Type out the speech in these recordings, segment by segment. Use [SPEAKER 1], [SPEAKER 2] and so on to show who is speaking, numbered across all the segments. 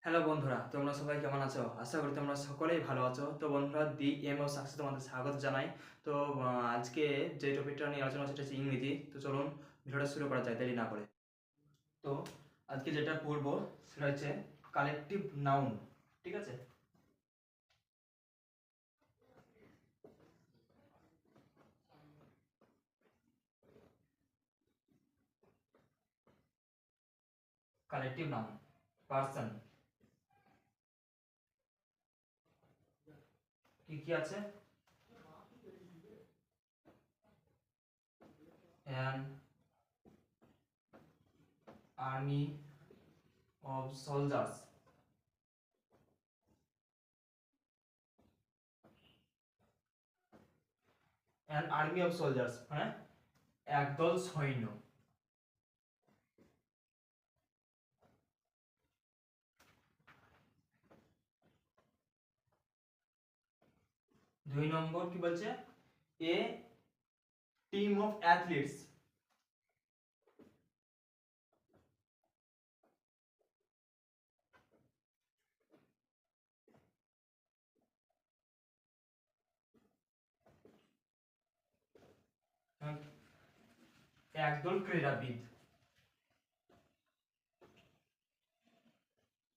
[SPEAKER 1] Hello বন্ধুরা, তোমরা সবাই কেমন আছো? আশা করি তোমরা সকলেই ভালো আছো। তো বন্ধুরা, দি এম অফ সাকসেস তোমাদের স্বাগত জানাই। তো আজকে যে টপিকটা নিয়ে আলোচনা সেটা হচ্ছে ইংরেজি। তো চলুন ভিডিওটা শুরু করা যায় দেরি না করে। তো আজকে যেটা পড়বো সেটা হচ্ছে কালেকটিভ নাউন। ঠিক আছে? কালেকটিভ নাউন, পার্সন, কি কি আছে? An army of soldiers, an army of soldiers মানে একদল সৈন্য। দুই নম্বর কি বলছে? এ টিম অফ অ্যাথলিটস, একদল ক্রীড়াবিদ,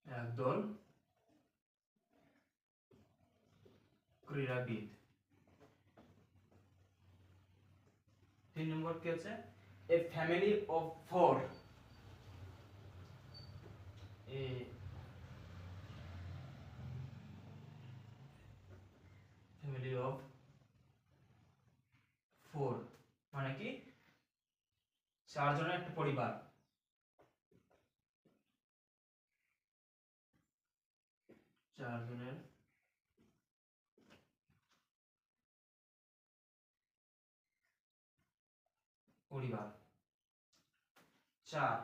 [SPEAKER 1] একদল ক্রীড়াবিদ। তিন নম্বর কি আছে? এ family of four, A family of four মানে কি? চারজনের একটা পরিবার। চারজনের পরিবার। চার,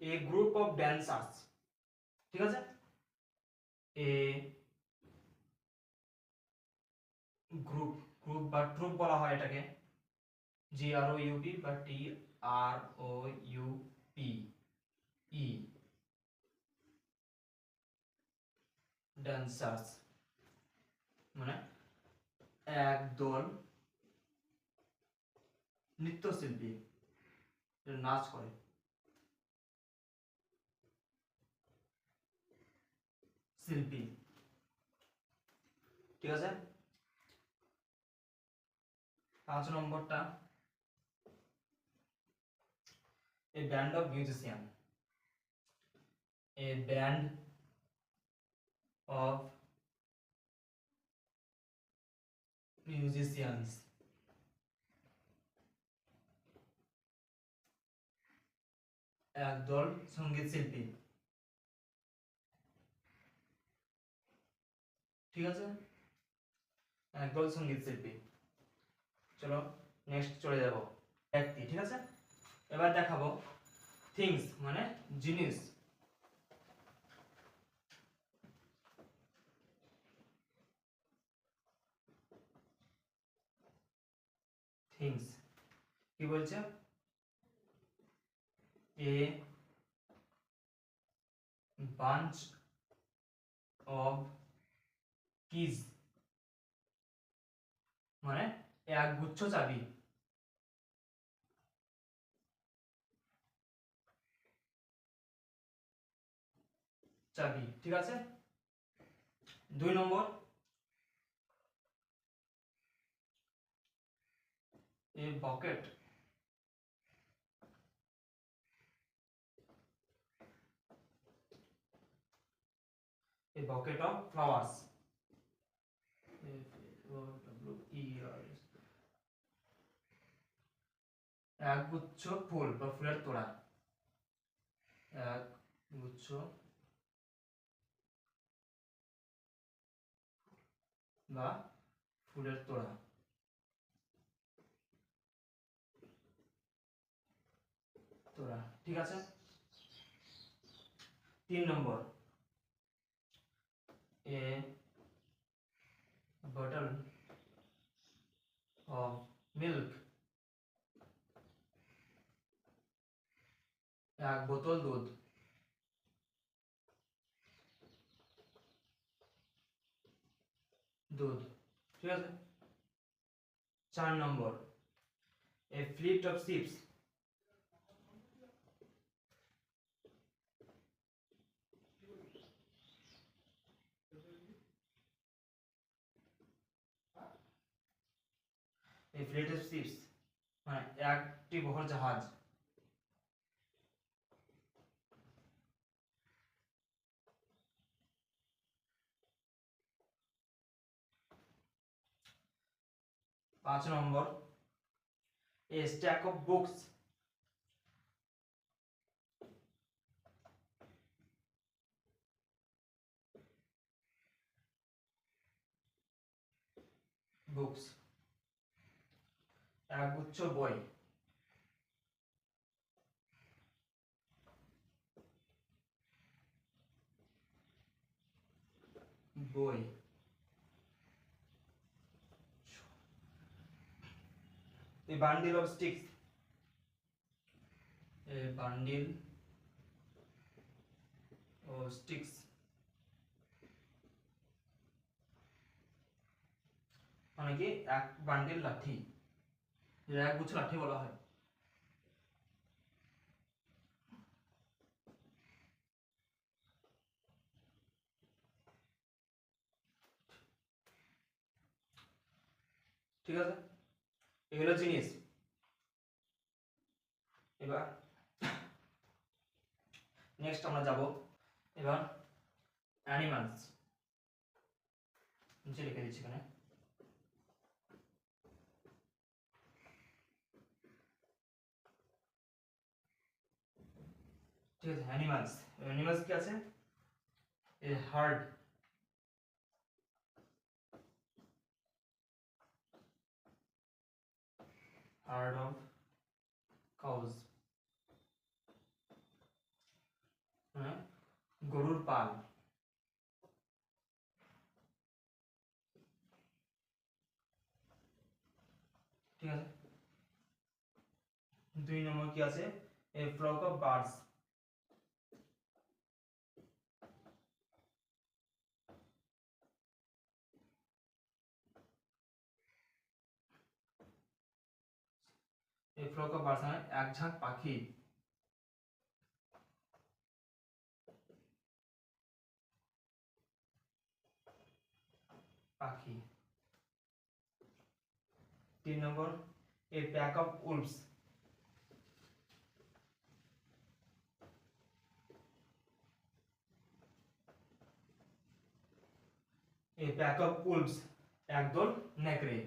[SPEAKER 1] এ গ্রুপ অফ ড্যান্সার্স। ঠিক আছে? এ গ্রুপ, গ্রুপ বা ট্রুপ বলা হয় এটাকে, জি আর ও ইউ পি বা টি আর ও ইউ পি ই, ড্যান্সার্স মানে একদল নৃত্যশিল্পী, নাচ করে। শিল্পী। ঠিক আছে? 5 নম্বরটা, a band of musician, a band of musicians, একদল সঙ্গীত শিল্পী। ঠিক আছে? একদল সঙ্গীত শিল্পী। চলো নেক্সট চলে যাব। ব্যক্তি। ঠিক আছে? এবার দেখাবো থিংস মানে জিনিস। থিংস কি বলছে? এ বাঞ্চ অফ কিজ মানে এক গুচ্ছ চাবি। চাবি। ঠিক আছে? 2 নম্বর, a bouquet, a bouquet of flowers, এক গুচ্ছ ফুল বা ফুলের তোড়া, এক গুচ্ছ বা ফুলের তোড়া। তোড়া। ঠিক আছে? 3 নম্বর, এ bottle of milk, এক বোতল দুধ। দুধ। ঠিক আছে। 4 নম্বর, a fleet of ships, a fleet of ships মানে একটি বহর জাহাজ। 5 নম্বর, a stack of books, books একগুচ্ছ বই। বই। A bundle of sticks, a bundle of sticks মানে কি এক বান্ডিল লাঠি, যেটা এক গুচ্ছ লাঠি বলা হয়। ঠিক আছে, এগুলো জিনিস। এবার নেক্সট আমরা যাব এবার অ্যানিমালস, নিচে লিখে দিচ্ছি এখানে। ঠিক আছে, অ্যানিমালস। অ্যানিমালস কি আছে? A herd, herd of cows মানে গরুর পাল। ঠিক আছে। 2 নম্বর কি আছে? A flock of birds, a flock of birds মানে এক ঝাঁক পাখি। পাখি। 3 নম্বর, a pack of wolves, a pack of wolves একদল নেকড়ে।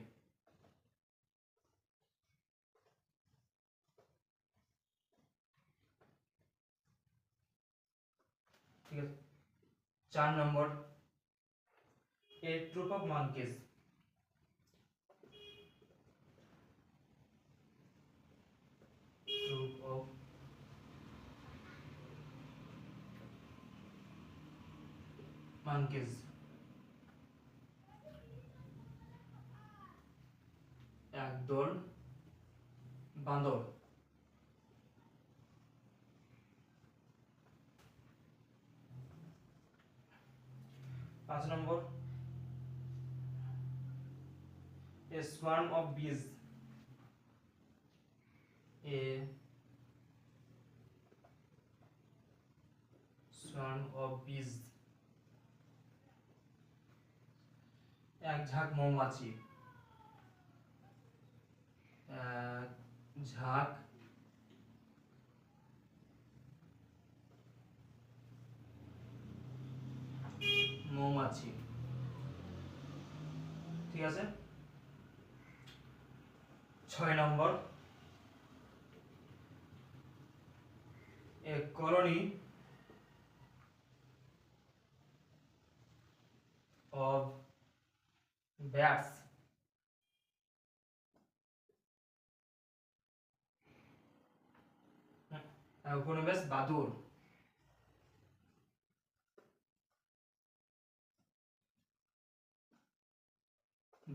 [SPEAKER 1] ঠিক আছে। 4 নম্বর, a troop of monkeys, troop of monkeys একদল বাঁদর। 5 নম্বর, a swarm of bees, a swarm of bees এক ঝাঁক মৌমাছি। এক ঝাঁক মৌমাছি। ঠিক আছে। 6 নম্বর, a colony of bats, উপনিবেশ বাদুড়।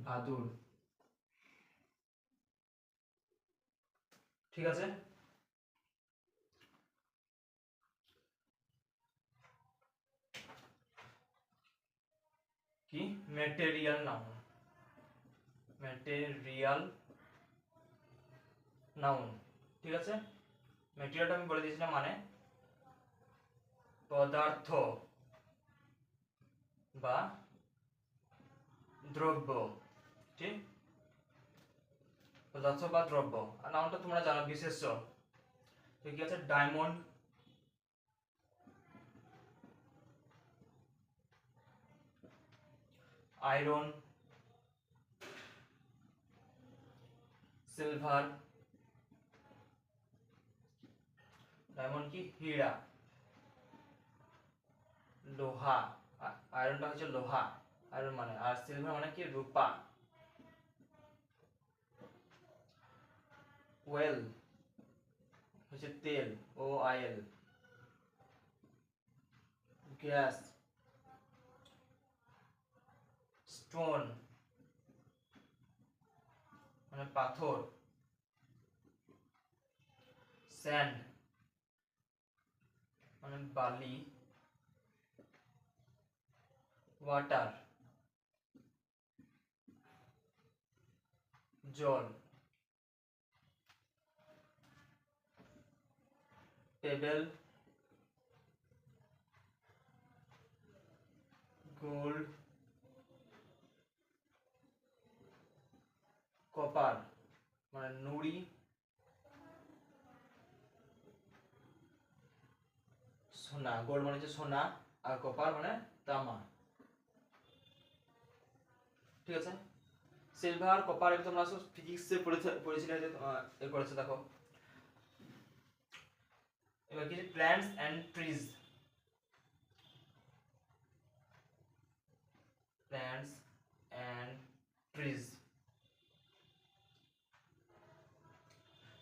[SPEAKER 1] বাদুড়। ঠিক আছে। কি ম্যাটেরিয়াল নাউন, ম্যাটেরিয়াল নাউন। ঠিক আছে, ম্যাটেরিয়ালটা আমি বলে দিয়েছিলাম মানে পদার্থ বা দ্রব্য। ঠিক, পদার্থ বা দ্রব্য। আর নাউনটা তোমরা জানো বিশেষ্য। ঠিক আছে, ডায়মন্ড, আয়রন, সিলভার, ডায়মন্ড কি হীরা, লোহা, আয়রনটা হচ্ছে লোহা, আয়রন মানে, আর সিলভার মানে কি রূপা, ওয়েল হচ্ছে তেল, ও আইএল, গ্যাস, স্টোন মানে পাথর, স্যান্ড মানে বালি, ওয়াটার জল, পেবেল গোল্ড, কপার মানে নুড়ি, সোনা, গোল্ড মানে হচ্ছে সোনা, আর কপার মানে তামা। ঠিক আছে, সিলভার কপার এগুলো তোমরা সব ফিজিক্সে পড়েছিলে, এ করেছে দেখো। এবার কি plants and trees, plants and trees,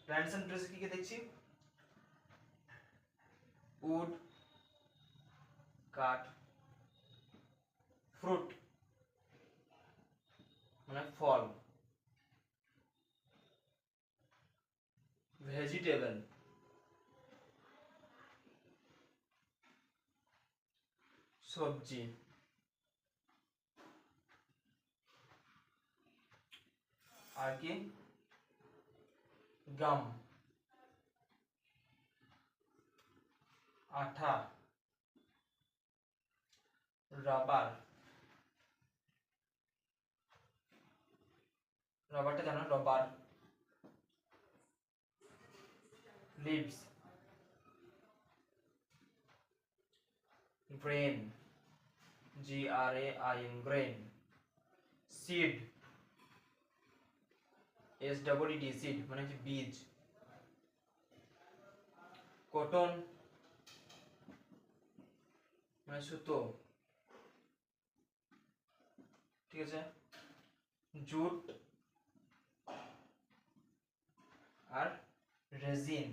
[SPEAKER 1] plants and trees কি কি দেখছি, উড কাঠ, ফ্রুট মানে ফল, ভেজিটেবল সবজি, আর কি গাম আঠা, রাবার, রাবারটা জানো rubber, leaves, grain GRAIN grain, seed SEED seed মানে হচ্ছে বীজ, কটন মানে সুতো। ঠিক আছে, জুট আর রেজিন।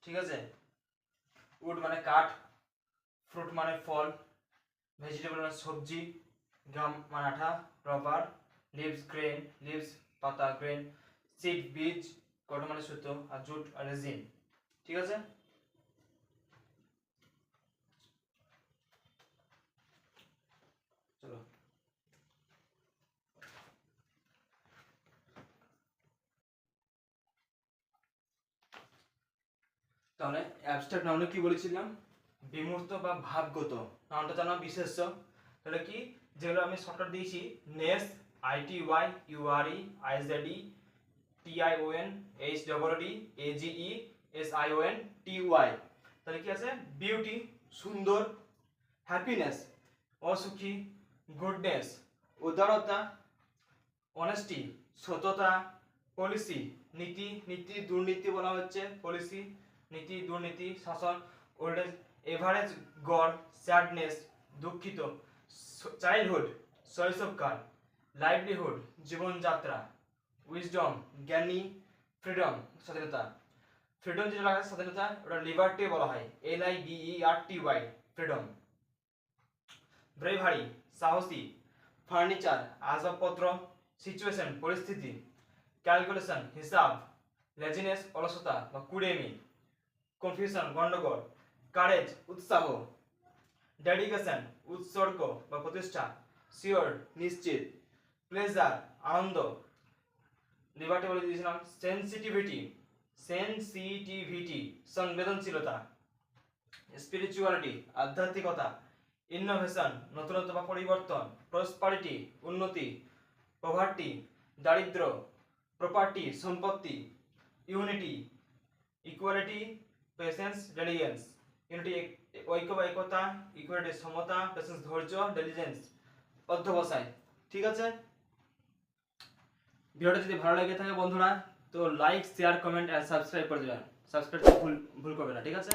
[SPEAKER 1] ঠিক আছে, উড মানে কাঠ, ফ্রুট মানে ফল, ভেজিটেবল মানে সবজি, গাম মানে আঠা, রবার, লিভস গ্রেন, লিভস পাতা গ্রেন, সিড বীজ, কটন মানে সুতো, আর জুট আর রেজিন। ঠিক আছে, চলো তাহলে অ্যাবস্ট্রাক্ট নাউনে কি বলেছিলাম, বিমূর্ত বা ভাবগত। নাউনটা জানা বিশেষ্য, তাহলে কি যেগুলো আমি শর্টকাট দিয়েছি, নেস ITYUREIZDTIONHEEDSIONTY, তাহলে কি আছে, বিউটি সুন্দর, হ্যাপিনেস অসুখী, গুডনেস উদারতা, অনেস্টি সততা, পলিসি নীতি, নীতি দুর্নীতি বলা হচ্ছে, পলিসি নীতি দুর্নীতি, শাসন, ওল্ড এজ এভারেজ গড়, স্যাডনেস দুঃখিত, চাইল্ডহুড শৈশবকাল, লাইভলিহুড জীবনযাত্রা, উইজডম জ্ঞানী, ফ্রিডম স্বাধীনতা, ফ্রিডম যেটা লাগে স্বাধীনতা ওটা লিবার্টি বলা হয়, LIBERTY ফ্রিডম, ব্রেভারি সাহসী, ফার্নিচার আসবাবপত্র, সিচুয়েশন পরিস্থিতি, ক্যালকুলেশন হিসাব, লেজিনেস অলসতা বা কুড়েমি, কনফিউশন গন্ডগোল, কারেজ উৎসাহ, ডেডিকেশন উৎসর্গ বা প্রতিষ্ঠা, শিওর নিশ্চিত, প্লেজার আনন্দ, লিবার্টি বলে দিয়েছিলাম, সেন্সিটিভিটি সংবেদনশীলতা, স্পিরিচুয়ালিটি আধ্যাত্মিকতা, ইনোভেশন নতুনত্ব বা পরিবর্তন, প্রসপারিটি উন্নতি, পভার্টি দারিদ্র, প্রপার্টি সম্পত্তি, ইউনিটি ইকুয়ালিটি, পেশেন্স ডেলিজেন্স। ইউনিটি ঐক্য বা একতা, ইকুয়ালিটি সমতা, পেশেন্স ধৈর্য, ডেলিজেন্স অধ্যবসায়। ঠিক আছে, ভিডিওটা যদি ভালো লাগে থাকে বন্ধুরা তো লাইক শেয়ার কমেন্ট আর সাবস্ক্রাইব করে দেবেন। সাবস্ক্রাইব ভুল করবে না, ঠিক আছে।